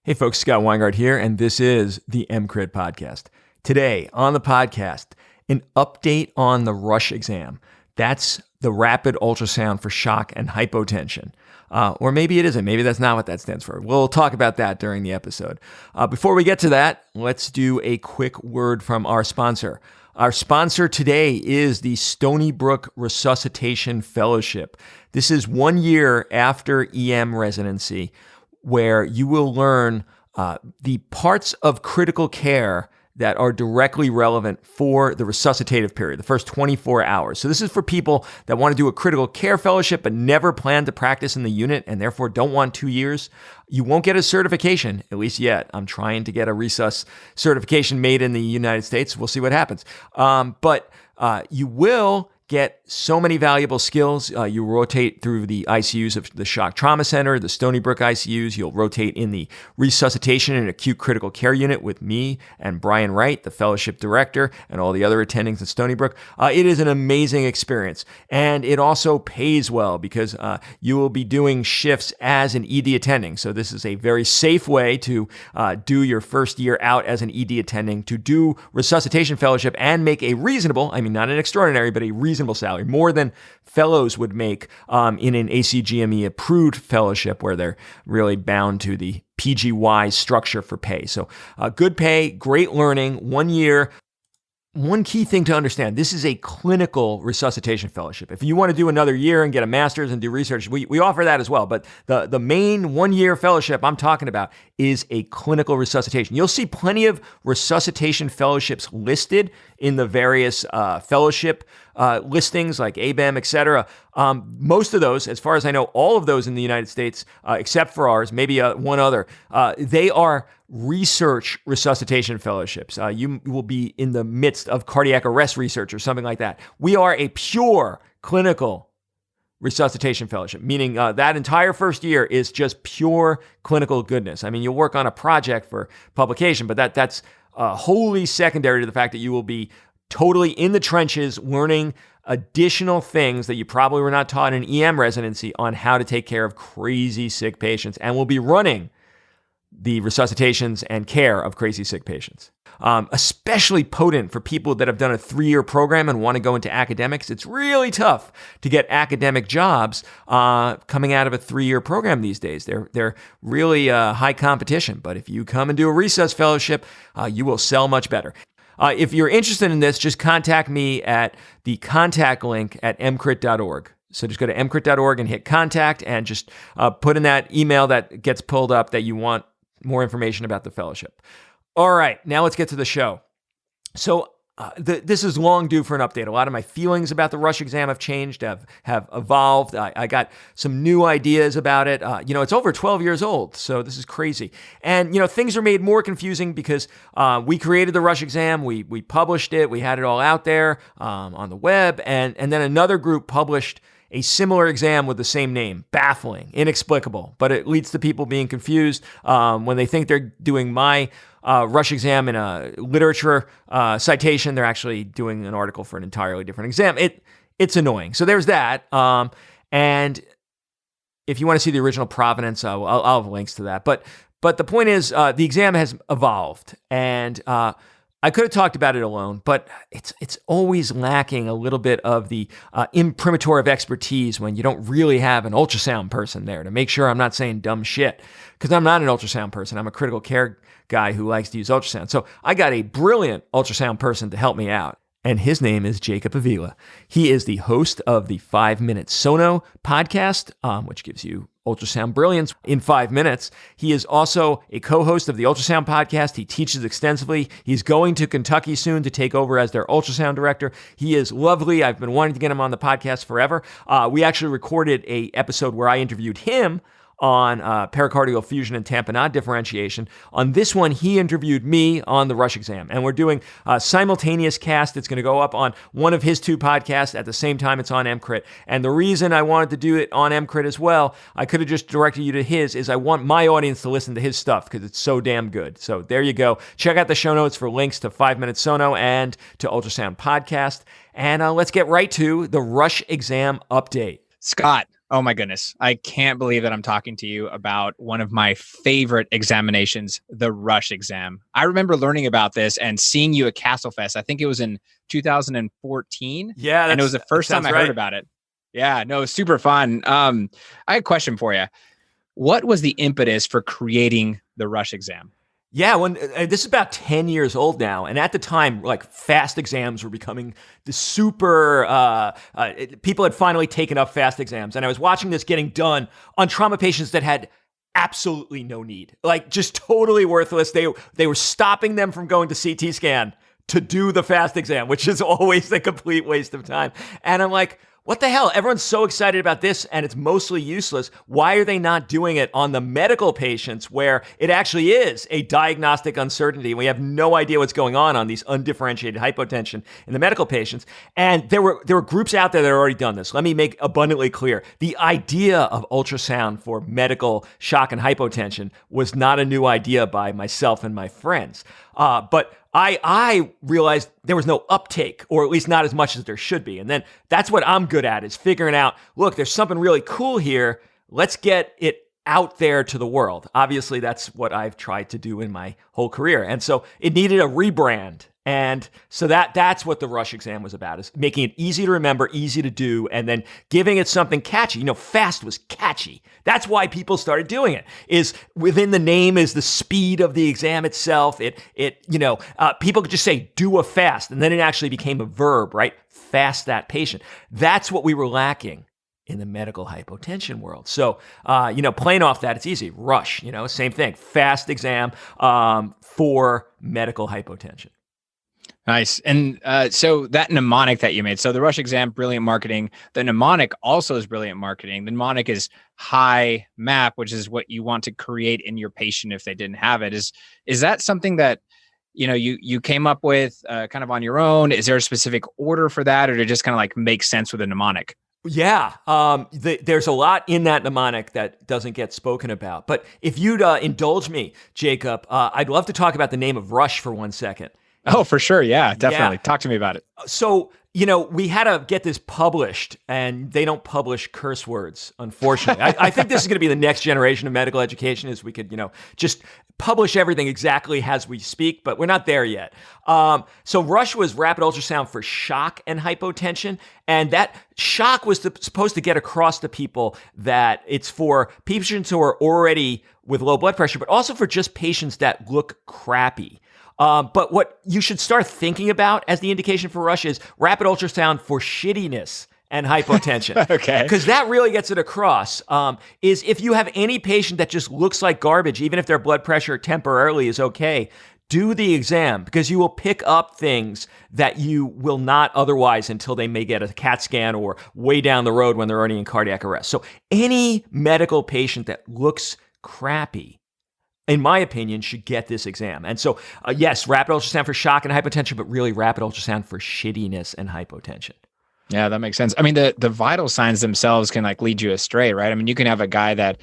Hey folks, Scott Weingart here, and this is the EMCrit podcast. Today on the podcast, an update on the Rush exam. That's the rapid ultrasound for shock and hypotension. Or maybe it isn't. Maybe that's not what that stands for. We'll talk about that during the episode. Before we get to that, let's do a quick word from our sponsor. Our sponsor today is the Stony Brook Resuscitation Fellowship. This is 1 year after EM residency, where you will learn the parts of critical care that are directly relevant for the resuscitative period, the first 24 hours. So this is for people that want to do a critical care fellowship but never plan to practice in the unit and therefore don't want 2 years. You won't get a certification, at least yet. I'm trying to get a resus certification made in the United States. We'll see what happens. But you will get so many valuable skills. You rotate through the ICUs of the Shock Trauma Center, the Stony Brook ICUs. You'll rotate in the resuscitation and acute critical care unit with me and Brian Wright, the fellowship director, and all the other attendings at Stony Brook. It is an amazing experience, and it also pays well because you will be doing shifts as an ED attending. So this is a very safe way to do your first year out as an ED attending, to do resuscitation fellowship and make a reasonable, I mean, not an extraordinary, but a reasonable salary, more than fellows would make in an ACGME approved fellowship where they're really bound to the PGY structure for pay. So good pay, great learning, 1 year. One key thing to understand, this is a clinical resuscitation fellowship. If you want to do another year and get a master's and do research, we offer that as well. But the main 1 year fellowship I'm talking about is a clinical resuscitation. You'll see plenty of resuscitation fellowships listed in the various fellowship listings like ABEM, et cetera. Most of those, as far as I know, all of those in the United States, except for ours, maybe one other, they are research resuscitation fellowships. You will be in the midst of cardiac arrest research or something like that. We are a pure clinical resuscitation fellowship, meaning that entire first year is just pure clinical goodness. I mean, you'll work on a project for publication, but that's wholly secondary to the fact that you will be totally in the trenches learning additional things that you probably were not taught in EM residency on how to take care of crazy sick patients, and will be running the resuscitations and care of crazy sick patients. Especially potent for people that have done a 3-year program and want to go into academics. It's really tough to get academic jobs coming out of a 3-year program these days. They're really high competition. But if you come and do a resus fellowship, you will sell much better. If you're interested in this, just contact me at the contact link at EMCrit.org. So just go to EMCrit.org and hit contact and just put in that email that gets pulled up that you want more information about the fellowship. All right, now let's get to the show. So this is long due for an update. A lot of my feelings about the Rush exam have changed, have evolved. I got some new ideas about it. It's over 12 years old, so this is crazy. And, things are made more confusing because we created the Rush exam. We published it. We had it all out there on the web. And then another group published a similar exam with the same name. Baffling, inexplicable, but it leads to people being confused when they think they're doing my Rush exam in a literature citation. They're actually doing an article for an entirely different exam. It's annoying. So there's that. And if you want to see the original provenance, I'll have links to that. But the point is, the exam has evolved, and I could have talked about it alone, but it's always lacking a little bit of the imprimatur of expertise when you don't really have an ultrasound person there to make sure I'm not saying dumb shit, because I'm not an ultrasound person. I'm a critical care guy who likes to use ultrasound. So I got a brilliant ultrasound person to help me out, and his name is Jacob Avila. He is the host of the 5-Minute Sono podcast, which gives you ultrasound brilliance in 5 minutes. He is also a co-host of the Ultrasound podcast. He teaches extensively. He's going to Kentucky soon to take over as their ultrasound director. He is lovely. I've been wanting to get him on the podcast forever. We actually recorded an episode where I interviewed him on pericardial fusion and tamponade differentiation. On this one, he interviewed me on the Rush exam, and we're doing a simultaneous cast. It's going to go up on one of his 2 podcasts at the same time it's on EMCrit. And the reason I wanted to do it on EMCrit as well, I could have just directed you to his, is I want my audience to listen to his stuff because it's so damn good. So there you go. Check out the show notes for links to 5-Minute Sono and to Ultrasound Podcast. And let's get right to the Rush exam update. Scott, Oh my goodness. I can't believe that I'm talking to you about one of my favorite examinations, the Rush exam. I remember learning about this and seeing you at CastleFest. I think it was in 2014. Yeah, And it was the that first time sounds I right. heard about it. Yeah, no, it was super fun. I had a question for you. What was the impetus for creating the Rush exam? Yeah, when this is about 10 years old now, and at the time, like fast exams were becoming the super. People had finally taken up fast exams, and I was watching this getting done on trauma patients that had absolutely no need, like just totally worthless. They were stopping them from going to CT scan to do the fast exam, which is always a complete waste of time. And I'm like, what the hell? Everyone's so excited about this and it's mostly useless. Why are they not doing it on the medical patients where it actually is a diagnostic uncertainty? We have no idea what's going on these undifferentiated hypotension in the medical patients. And there were groups out there that had already done this. Let me make abundantly clear. The idea of ultrasound for medical shock and hypotension was not a new idea by myself and my friends. But I realized there was no uptake, or at least not as much as there should be. And then that's what I'm good at, is figuring out, look, there's something really cool here. Let's get it out there to the world. Obviously, that's what I've tried to do in my whole career. And so it needed a rebrand. And so that's what the Rush exam was about, is making it easy to remember, easy to do, and then giving it something catchy. You know, fast was catchy. That's why people started doing it, is within the name is the speed of the exam itself. People could just say, do a fast, and then it actually became a verb, right? Fast that patient. That's what we were lacking in the medical hypotension world. So, playing off that, it's easy. Rush, same thing. Fast exam for medical hypotension. Nice. And so that mnemonic that you made, so the Rush exam, brilliant marketing. The mnemonic also is brilliant marketing. The mnemonic is high map, which is what you want to create in your patient if they didn't have it. Is that something that, you came up with kind of on your own? Is there a specific order for that, or did it just kind of like make sense with a mnemonic? Yeah, there's a lot in that mnemonic that doesn't get spoken about. But if you'd indulge me, Jacob, I'd love to talk about the name of Rush for 1 second. Oh, for sure. Yeah, definitely. Yeah. Talk to me about it. So, we had to get this published, and they don't publish curse words, unfortunately. I think this is going to be the next generation of medical education, is we could, just publish everything exactly as we speak, but we're not there yet. So Rush was rapid ultrasound for shock and hypotension, and that shock was supposed to get across to people that it's for patients who are already with low blood pressure, but also for just patients that look crappy. But what you should start thinking about as the indication for Rush is rapid ultrasound for shittiness and hypotension. Okay. Because that really gets it across, is if you have any patient that just looks like garbage, even if their blood pressure temporarily is okay, do the exam, because you will pick up things that you will not otherwise until they may get a CAT scan or way down the road when they're already in cardiac arrest. So any medical patient that looks crappy, in my opinion, should get this exam. And so, yes, rapid ultrasound for shock and hypotension, but really rapid ultrasound for shittiness and hypotension. Yeah, that makes sense. I mean, the vital signs themselves can like lead you astray, right? I mean, you can have a guy that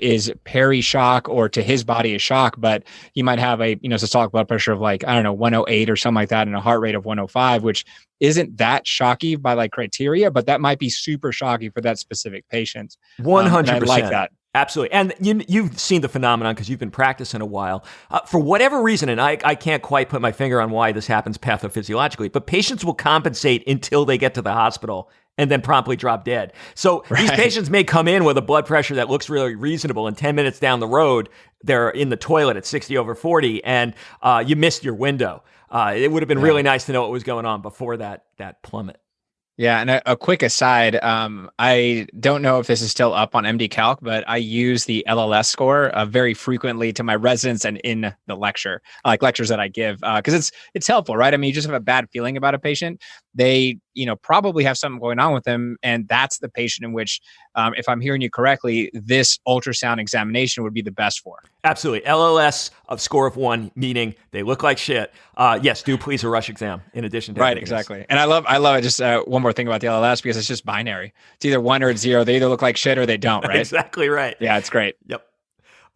is peri-shock or to his body is shock, but he might have a, systolic blood pressure of like, 108 or something like that, and a heart rate of 105, which isn't that shocky by like criteria, but that might be super shocky for that specific patient. 100%. I like that. Absolutely. And you've seen the phenomenon because you've been practicing a while. For whatever reason, and I can't quite put my finger on why this happens pathophysiologically, but patients will compensate until they get to the hospital and then promptly drop dead. So These patients may come in with a blood pressure that looks really reasonable, and 10 minutes down the road, they're in the toilet at 60/40, and you missed your window. It would have been really nice to know what was going on before that plummet. Yeah, and a quick aside, I don't know if this is still up on MD Calc, but I use the LLS score very frequently to my residents and in the lecture, like lectures that I give, because it's helpful, right? I mean, you just have a bad feeling about a patient. They, probably have something going on with them, and that's the patient in which, if I'm hearing you correctly, this ultrasound examination would be the best for. Absolutely. LLS of score of 1, meaning they look like shit. Yes, do please a Rush exam in addition to right, exactly. And I love it. Just one more thing about the LLS, because it's just binary. It's either 1 or it's 0. They either look like shit or they don't, right? Exactly right. Yeah, it's great. Yep.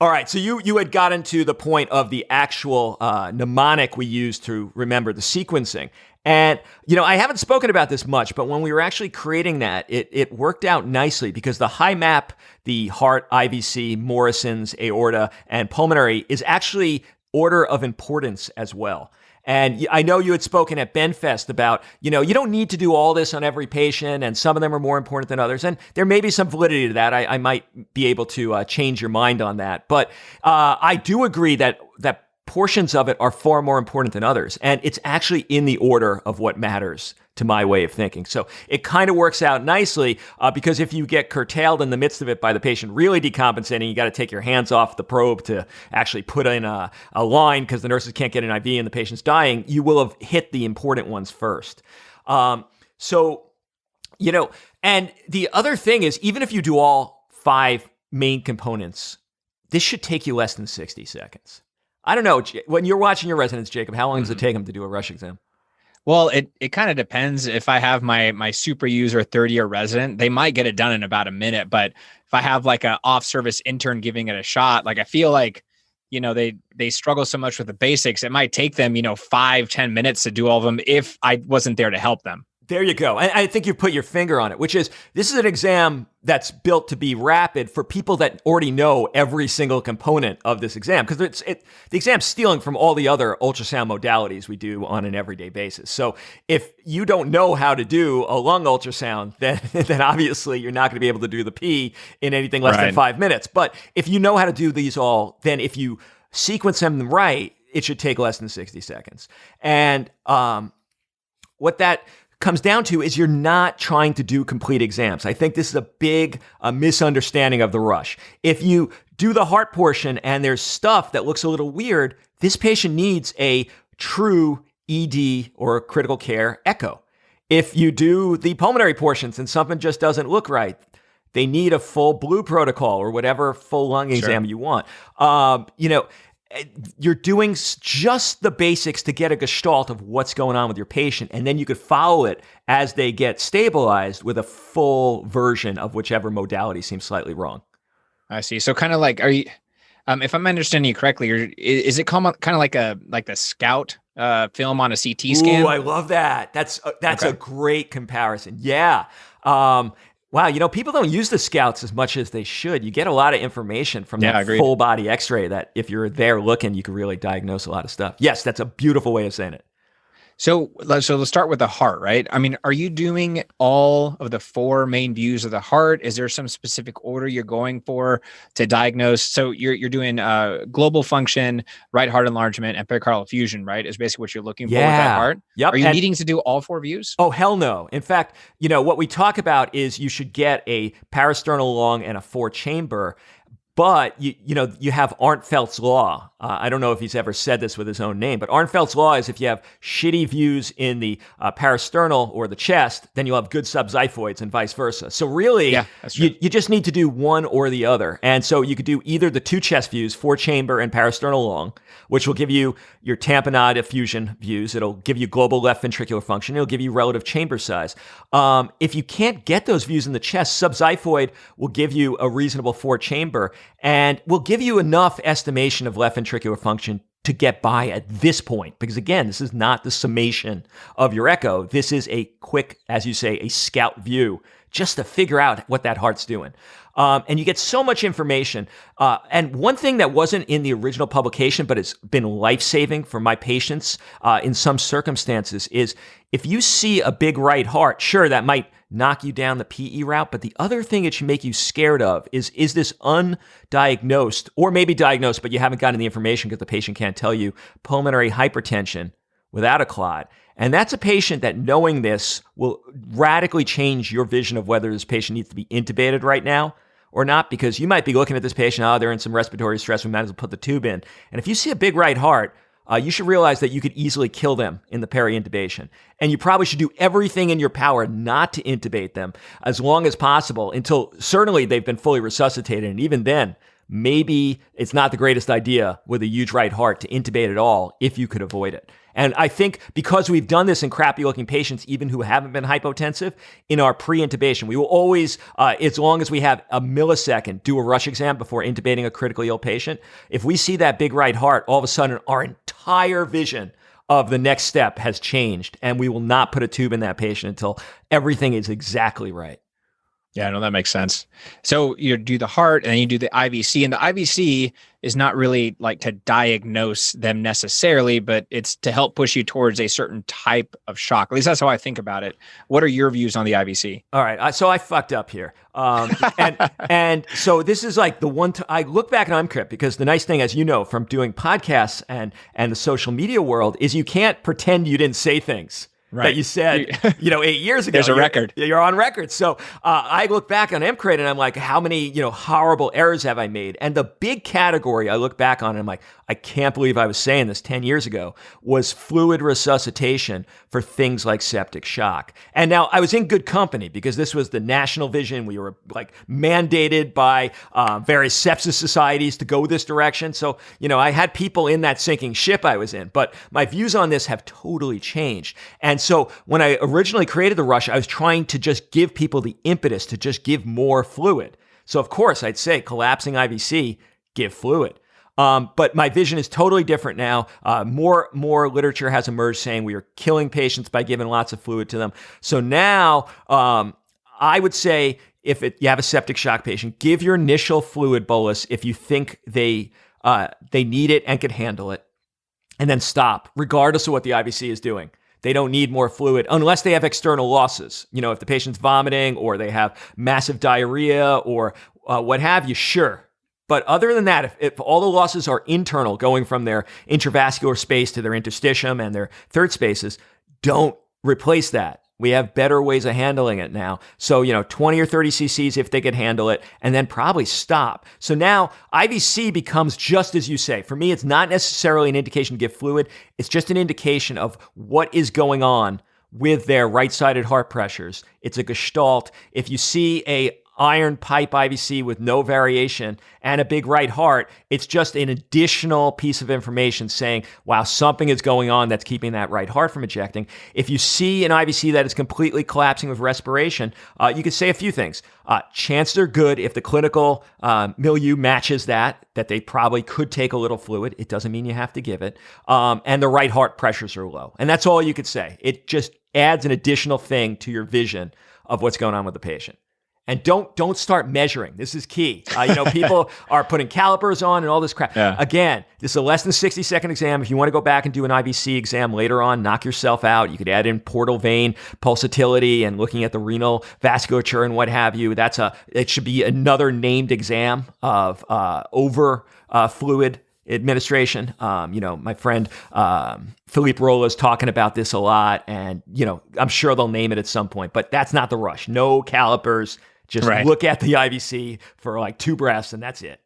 All right, so you had gotten to the point of the actual mnemonic we use to remember the sequencing. And, I haven't spoken about this much, but when we were actually creating that, it worked out nicely because the high map, the heart, IVC, Morrison's, aorta, and pulmonary is actually order of importance as well. And I know you had spoken at BenFest about, you don't need to do all this on every patient, and some of them are more important than others. And there may be some validity to that. I might be able to change your mind on that. But I do agree that portions of it are far more important than others. And it's actually in the order of what matters to my way of thinking. So it kind of works out nicely because if you get curtailed in the midst of it by the patient really decompensating, you got to take your hands off the probe to actually put in a line because the nurses can't get an IV and the patient's dying, you will have hit the important ones first. And the other thing is, even if you do all 5 main components, this should take you less than 60 seconds. I don't know. When you're watching your residents, Jacob, how long does it take them to do a rush exam? Well, it kind of depends. If I have my super user 30-year resident, they might get it done in about a minute. But if I have like an off-service intern giving it a shot, like I feel like, they struggle so much with the basics. It might take them, 5-10 minutes to do all of them if I wasn't there to help them. There you go. And I think you put your finger on it, which is this is an exam that's built to be rapid for people that already know every single component of this exam, because the exam's stealing from all the other ultrasound modalities we do on an everyday basis. So if you don't know how to do a lung ultrasound, then obviously you're not going to be able to do the P in anything less than 5 minutes. But if you know how to do these all, then if you sequence them right, it should take less than 60 seconds. And what that comes down to is you're not trying to do complete exams. I think this is a big misunderstanding of the rush. If you do the heart portion and there's stuff that looks a little weird, this patient needs a true ED or critical care echo. If you do the pulmonary portions and something just doesn't look right, they need a full blue protocol or whatever full lung exam you want. You're doing just the basics to get a gestalt of what's going on with your patient, and then you could follow it as they get stabilized with a full version of whichever modality seems slightly wrong. I see. So kind of like, are you, if I'm understanding you correctly, is it kind of like the Scout film on a CT scan? Ooh, I love that. That's a great comparison. Yeah. Wow, people don't use the Scouts as much as they should. You get a lot of information from that full body x-ray that if you're there looking, you can really diagnose a lot of stuff. Yes, that's a beautiful way of saying it. So let's start with the heart, right? I mean, are you doing all of the 4 main views of the heart? Is there some specific order you're going for to diagnose? So you're doing global function, right heart enlargement, and pericardial effusion, right? Is basically what you're looking for with that heart. Yep. Are you needing to do all 4 views? Oh, hell no. In fact, what we talk about is you should get a parasternal lung and a 4-chamber. But you have Arntfeldt's law. I don't know if he's ever said this with his own name, but Arntfeldt's law is if you have shitty views in the parasternal or the chest, then you'll have good subxiphoids and vice versa. So really, you just need to do one or the other. And so you could do either the 2 chest views, 4-chamber and parasternal lung, which will give you your tamponade effusion views. It'll give you global left ventricular function. It'll give you relative chamber size. If you can't get those views in the chest, subxiphoid will give you a reasonable 4-chamber and will give you enough estimation of left ventricular function to get by at this point. Because again, this is not the summation of your echo. This is a quick, as you say, a scout view just to figure out what that heart's doing. And you get so much information. And one thing that wasn't in the original publication, but it's been life-saving for my patients in some circumstances, is if you see a big right heart, sure, that might knock you down the PE route, but the other thing it should make you scared of is this undiagnosed, or maybe diagnosed, but you haven't gotten the information because the patient can't tell you, pulmonary hypertension without a clot. And that's a patient that knowing this will radically change your vision of whether this patient needs to be intubated right now or not, because you might be looking at this patient, they're in some respiratory stress, we might as well put the tube in. And if you see a big right heart, you should realize that you could easily kill them in the peri-intubation. And you probably should do everything in your power not to intubate them as long as possible until certainly they've been fully resuscitated. And even then, maybe it's not the greatest idea with a huge right heart to intubate at all if you could avoid it. And I think because we've done this in crappy looking patients, even who haven't been hypotensive, in our pre-intubation, we will always, as long as we have a millisecond, do a rush exam before intubating a critically ill patient. If we see that big right heart, all of a sudden our entire vision of the next step has changed, and we will not put a tube in that patient until everything is exactly right. Yeah, no, that makes sense. So you do the heart and then you do the IVC, and the IVC is not really like to diagnose them necessarily, but it's to help push you towards a certain type of shock. At least that's how I think about it. What are your views on the IVC? All right, so I fucked up here, and so this is like the one. I look back on EMCrit because the nice thing, as you know, from doing podcasts and the social media world, is you can't pretend you didn't say things. Right. That you said, 8 years ago. There's a record. You're on record. So I look back on EMCrit and I'm like, how many, horrible errors have I made? And the big category I look back on and I'm like, I can't believe I was saying this 10 years ago, was fluid resuscitation for things like septic shock. And now I was in good company because this was the national vision. We were like mandated by various sepsis societies to go this direction. So, I had people in that sinking ship I was in, but my views on this have totally changed. And so when I originally created the Rush, I was trying to just give people the impetus to just give more fluid. So of course I'd say collapsing IVC, give fluid. But my vision is totally different now. More literature has emerged saying we are killing patients by giving lots of fluid to them. So now I would say if you have a septic shock patient, give your initial fluid bolus if you think they need it and can handle it, and then stop, regardless of what the IVC is doing. They don't need more fluid unless they have external losses. If the patient's vomiting or they have massive diarrhea or what have you, sure. But other than that, if all the losses are internal, going from their intravascular space to their interstitium and their third spaces, don't replace that. We have better ways of handling it now. So, 20 or 30 cc's if they could handle it, and then probably stop. So now IVC becomes just as you say. For me, it's not necessarily an indication to give fluid. It's just an indication of what is going on with their right-sided heart pressures. It's a gestalt. If you see a iron pipe IVC with no variation and a big right heart, it's just an additional piece of information saying, wow, something is going on that's keeping that right heart from ejecting. If you see an IVC that is completely collapsing with respiration, you could say a few things. Chances are good if the clinical milieu matches that they probably could take a little fluid. It doesn't mean you have to give it. And the right heart pressures are low. And that's all you could say. It just adds an additional thing to your vision of what's going on with the patient. And don't start measuring. This is key. People are putting calipers on and all this crap. Yeah. Again, this is a less than 60-second exam. If you want to go back and do an IVC exam later on, knock yourself out. You could add in portal vein pulsatility and looking at the renal vasculature and what have you. It should be another named exam of over fluid administration. My friend Philippe Rolla is talking about this a lot, and I'm sure they'll name it at some point. But that's not the Rush. No calipers. Just look at the IVC for like 2 breaths, and that's it.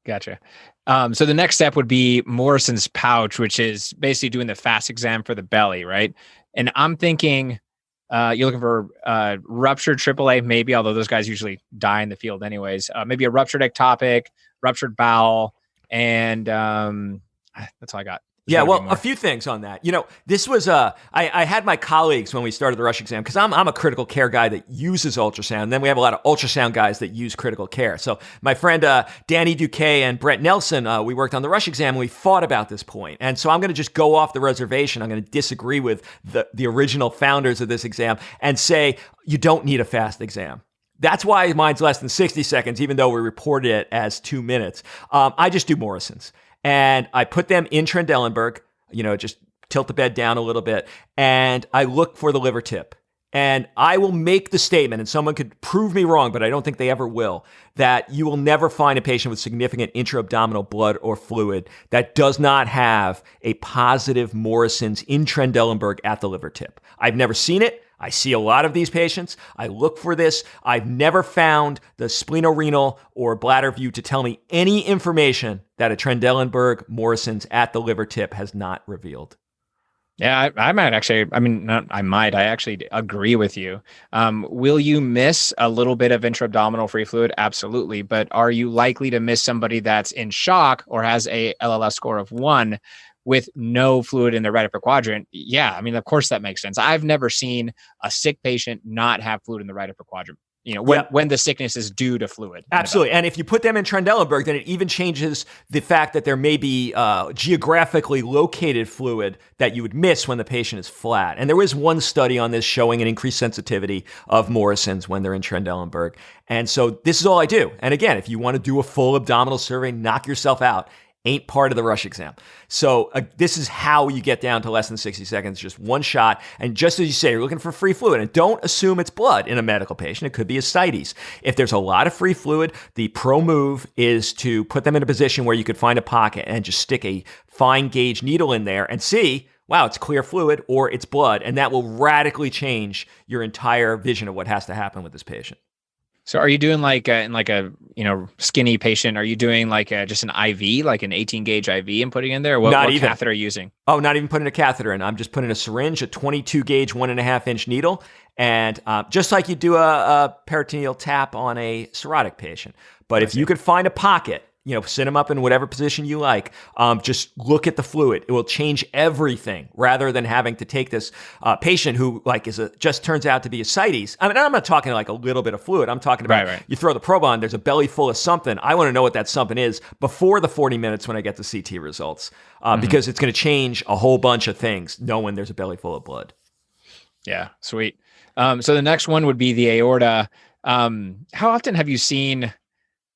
Gotcha. So the next step would be Morrison's pouch, which is basically doing the fast exam for the belly, right? And I'm thinking you're looking for ruptured AAA, maybe, although those guys usually die in the field anyways. Maybe a ruptured ectopic, ruptured bowel, and that's all I got. Yeah, well, a few things on that. This was I had my colleagues when we started the Rush exam, because I'm a critical care guy that uses ultrasound. And then we have a lot of ultrasound guys that use critical care. So my friend Danny Duque and Brett Nelson, we worked on the Rush exam, and we fought about this point. And so I'm going to just go off the reservation. I'm going to disagree with the original founders of this exam and say you don't need a fast exam. That's why mine's less than 60 seconds, even though we reported it as 2 minutes. I just do Morrison's. And I put them in Trendelenburg, just tilt the bed down a little bit, and I look for the liver tip. And I will make the statement, and someone could prove me wrong, but I don't think they ever will, that you will never find a patient with significant intra-abdominal blood or fluid that does not have a positive Morrison's in Trendelenburg at the liver tip. I've never seen it. I see a lot of these patients. I look for this. I've never found the splenorenal or bladder view to tell me any information that a Trendelenburg Morrison's at the liver tip has not revealed. Yeah, I might actually, I actually agree with you. Will you miss a little bit of intra-abdominal free fluid? Absolutely. But are you likely to miss somebody that's in shock or has a LLS score of 1 with no fluid in the right upper quadrant? Yeah, of course that makes sense. I've never seen a sick patient not have fluid in the right upper quadrant. when the sickness is due to fluid. Absolutely. And if you put them in Trendelenburg, then it even changes the fact that there may be geographically located fluid that you would miss when the patient is flat. And there is one study on this showing an increased sensitivity of Morrison's when they're in Trendelenburg. And so this is all I do. And again, if you want to do a full abdominal survey, knock yourself out. Ain't part of the rush exam. So this is how you get down to less than 60 seconds, just one shot. And just as you say, you're looking for free fluid. And don't assume it's blood in a medical patient. It could be ascites. If there's a lot of free fluid, the pro move is to put them in a position where you could find a pocket and just stick a fine gauge needle in there and see, wow, it's clear fluid or it's blood. And that will radically change your entire vision of what has to happen with this patient. So are you doing like in like a skinny patient? Are you doing like just an IV, like an 18 gauge IV and putting in there? What catheter are you using? Oh, not even putting a catheter in. I'm just putting a syringe, a 22 gauge, 1.5 inch needle. And just like you do a peritoneal tap on a cirrhotic patient. But if you could find a pocket, sit them up in whatever position you like. Just look at the fluid. It will change everything rather than having to take this patient who just turns out to be ascites. I mean, I'm not talking like a little bit of fluid. I'm talking about You throw the probe on, there's a belly full of something. I want to know what that something is before the 40 minutes when I get the CT results because it's going to change a whole bunch of things knowing there's a belly full of blood. Yeah, sweet. So the next one would be the aorta. How often have you seen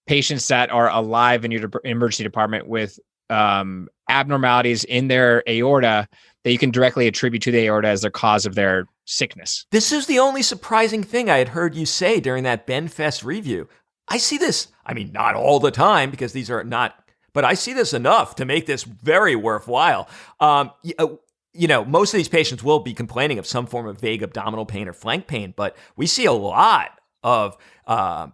patients that are alive in your emergency department with abnormalities in their aorta that you can directly attribute to the aorta as the cause of their sickness? This is the only surprising thing I had heard you say during that BenFest review. I see this, not all the time because these are not, but I see this enough to make this very worthwhile. Most of these patients will be complaining of some form of vague abdominal pain or flank pain, but we see a lot of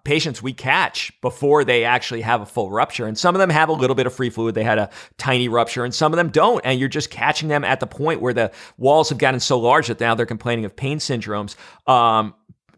patients we catch before they actually have a full rupture. And some of them have a little bit of free fluid. They had a tiny rupture and some of them don't. And you're just catching them at the point where the walls have gotten so large that now they're complaining of pain syndromes.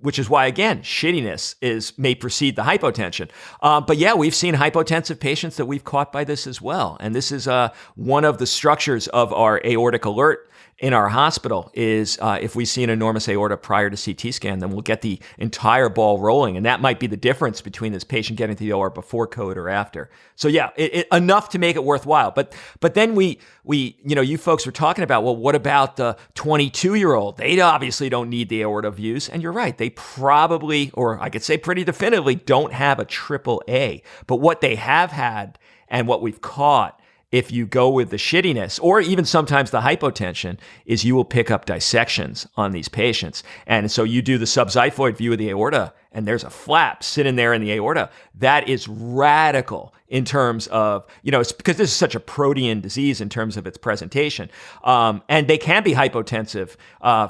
Which is why, again, shittiness may precede the hypotension. But yeah, we've seen hypotensive patients that we've caught by this as well. And this is one of the structures of our aortic alert in our hospital is if we see an enormous aorta prior to CT scan, then we'll get the entire ball rolling. And that might be the difference between this patient getting to the OR before code or after. So yeah, enough to make it worthwhile. But then we you folks were talking about, well, what about the 22-year-old? They obviously don't need the aorta views. And you're right. They probably, or I could say pretty definitively, don't have a triple A. But what they have had and what we've caught, if you go with the shittiness or even sometimes the hypotension, is you will pick up dissections on these patients. And so you do the subxiphoid view of the aorta and there's a flap sitting there in the aorta. That is radical in terms of, it's because this is such a protean disease in terms of its presentation. And they can be hypotensive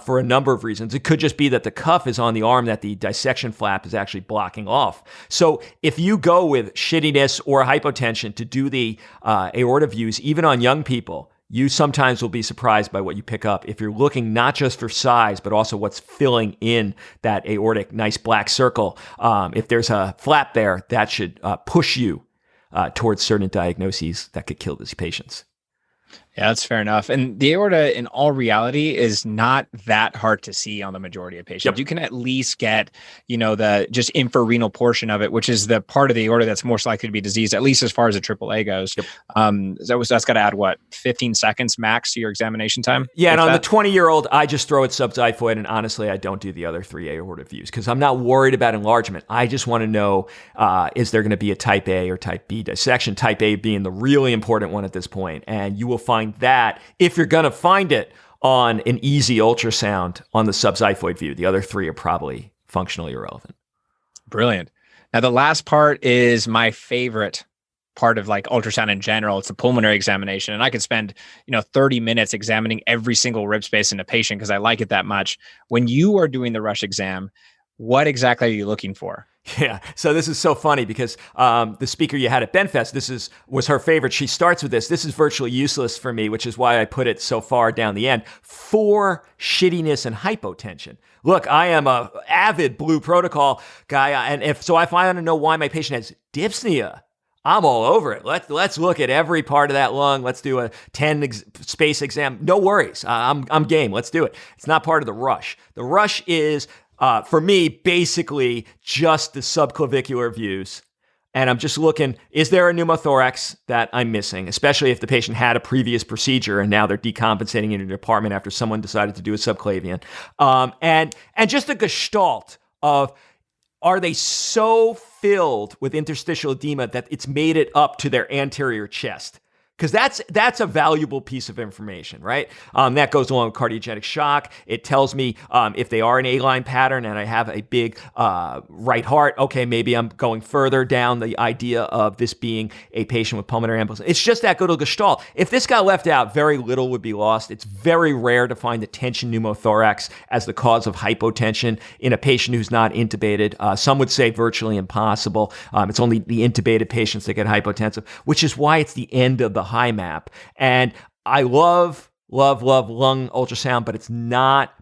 for a number of reasons. It could just be that the cuff is on the arm that the dissection flap is actually blocking off. So if you go with shittiness or hypotension to do the aorta views, even on young people, you sometimes will be surprised by what you pick up if you're looking not just for size, but also what's filling in that aortic nice black circle. If there's a flap there, that should push you towards certain diagnoses that could kill these patients. Yeah, that's fair enough. And the aorta, in all reality, is not that hard to see on the majority of patients. Yep. You can at least get, the just infrarenal portion of it, which is the part of the aorta that's most likely to be diseased, at least as far as the AAA goes. Yep. That's got to add 15 seconds max to your examination time? Yeah, and on the 20-year-old, I just throw it subxiphoid, and honestly, I don't do the other 3 aorta views because I'm not worried about enlargement. I just want to know, is there going to be a type A or type B dissection? Type A being the really important one at this point, and you will find that if you're going to find it on an easy ultrasound on the subxiphoid view. The other 3 are probably functionally irrelevant. Brilliant. Now, the last part is my favorite part of ultrasound in general. It's a pulmonary examination. And I could spend, 30 minutes examining every single rib space in a patient because I like it that much. When you are doing the rush exam, what exactly are you looking for? Yeah. So this is so funny because the speaker you had at BenFest, was her favorite. She starts with this. This is virtually useless for me, which is why I put it so far down the end. For shittiness and hypotension. Look, I am a avid Blue Protocol guy. And if I want to know why my patient has dyspnea, I'm all over it. Let's look at every part of that lung. Let's do a 10 space exam. No worries. I'm game. Let's do it. It's not part of the rush. The rush is for me, basically just the subclavicular views. And I'm just looking, is there a pneumothorax that I'm missing, especially if the patient had a previous procedure and now they're decompensating in a department after someone decided to do a subclavian. And just a gestalt of, are they so filled with interstitial edema that it's made it up to their anterior chest? Because that's a valuable piece of information, right? That goes along with cardiogenic shock. It tells me if they are an A-line pattern and I have a big right heart, okay, maybe I'm going further down the idea of this being a patient with pulmonary embolism. It's just that good a gestalt. If this got left out, very little would be lost. It's very rare to find the tension pneumothorax as the cause of hypotension in a patient who's not intubated. Some would say virtually impossible. It's only the intubated patients that get hypotensive, which is why it's the end of the high map. And I love lung ultrasound, but it's not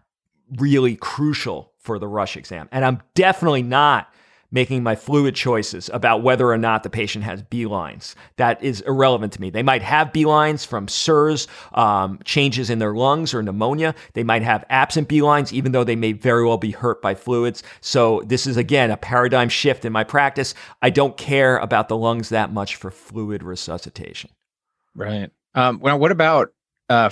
really crucial for the rush exam. And I'm definitely not making my fluid choices about whether or not the patient has B-lines. That is irrelevant to me. They might have B-lines from SIRS, changes in their lungs or pneumonia. They might have absent B-lines, even though they may very well be hurt by fluids. So this is, again, a paradigm shift in my practice. I don't care about the lungs that much for fluid resuscitation. Right. Well, what about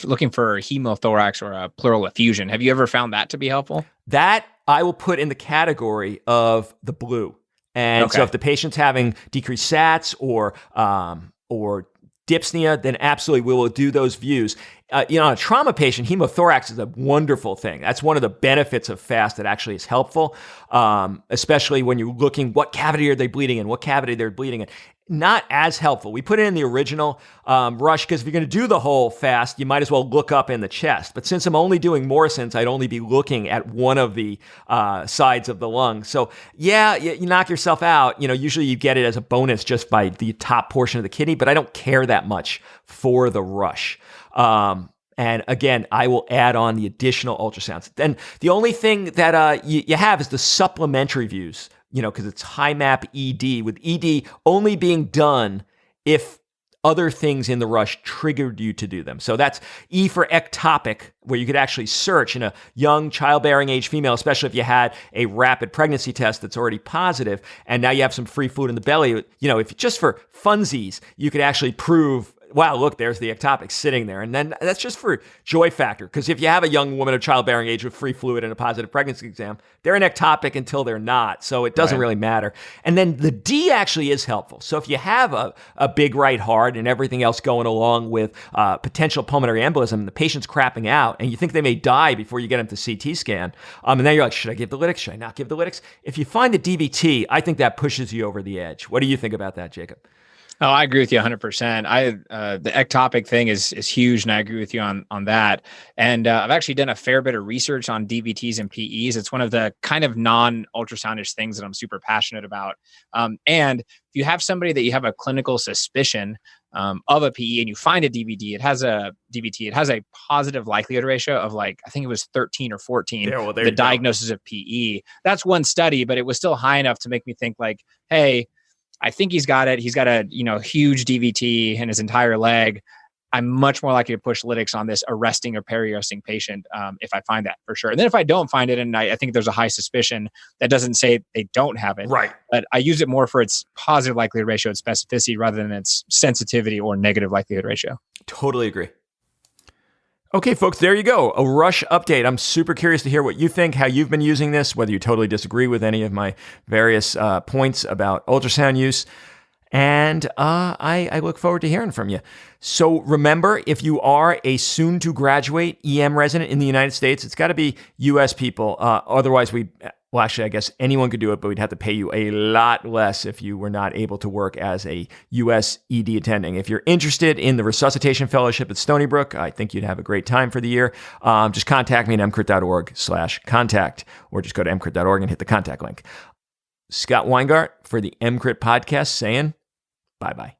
looking for hemothorax or a pleural effusion? Have you ever found that to be helpful? That I will put in the category of the blue. And so if the patient's having decreased SATs or dyspnea, then absolutely we will do those views. A trauma patient, hemothorax is a wonderful thing. That's one of the benefits of FAST that actually is helpful, especially when you're looking what cavity are they bleeding in, what cavity they're bleeding in. Not as helpful. We put it in the original rush because if you're going to do the whole FAST, you might as well look up in the chest. But since I'm only doing Morrison's, I'd only be looking at one of the sides of the lung. So yeah, you knock yourself out. Usually you get it as a bonus just by the top portion of the kidney, but I don't care that much for the rush. And again, I will add on the additional ultrasounds. Then the only thing that you have is the supplementary views, because it's high map ED, with ED only being done if other things in the rush triggered you to do them. So that's E for ectopic, where you could actually search in a young childbearing age female, especially if you had a rapid pregnancy test that's already positive, and now you have some free fluid in the belly. If just for funsies, you could actually prove, wow, look, there's the ectopic sitting there. And then that's just for joy factor. Because if you have a young woman of childbearing age with free fluid and a positive pregnancy exam, they're an ectopic until they're not. So it doesn't really matter. And then the D actually is helpful. So if you have a big right heart and everything else going along with potential pulmonary embolism, the patient's crapping out, and you think they may die before you get them to CT scan, and then you're like, should I give the lytics? Should I not give the lytics? If you find the DVT, I think that pushes you over the edge. What do you think about that, Jacob? Oh, I agree with you 100%. The ectopic thing is huge, and I agree with you on that. And I've actually done a fair bit of research on DVTs and PEs. It's one of the kind of non-ultrasoundish things that I'm super passionate about. And if you have somebody that you have a clinical suspicion of a PE and you find a DVT, it has a positive likelihood ratio of I think it was 13 or 14, the diagnosis of PE. That's one study, but it was still high enough to make me think hey, I think he's got it. He's got a huge DVT in his entire leg. I'm much more likely to push lytics on this arresting or peri-arresting patient if I find that, for sure. And then if I don't find it, and I think there's a high suspicion, that doesn't say they don't have it. Right. But I use it more for its positive likelihood ratio, its specificity, rather than its sensitivity or negative likelihood ratio. Totally agree. Okay, folks, there you go. A rush update. I'm super curious to hear what you think, how you've been using this, whether you totally disagree with any of my various points about ultrasound use. And I look forward to hearing from you. So remember, if you are a soon-to-graduate EM resident in the United States, it's got to be U.S. people. Otherwise, I guess anyone could do it, but we'd have to pay you a lot less if you were not able to work as a U.S. ED attending. If you're interested in the resuscitation fellowship at Stony Brook, I think you'd have a great time for the year. Just contact me at emcrit.org/contact, or just go to emcrit.org and hit the contact link. Scott Weingart for the EMCrit podcast saying bye-bye.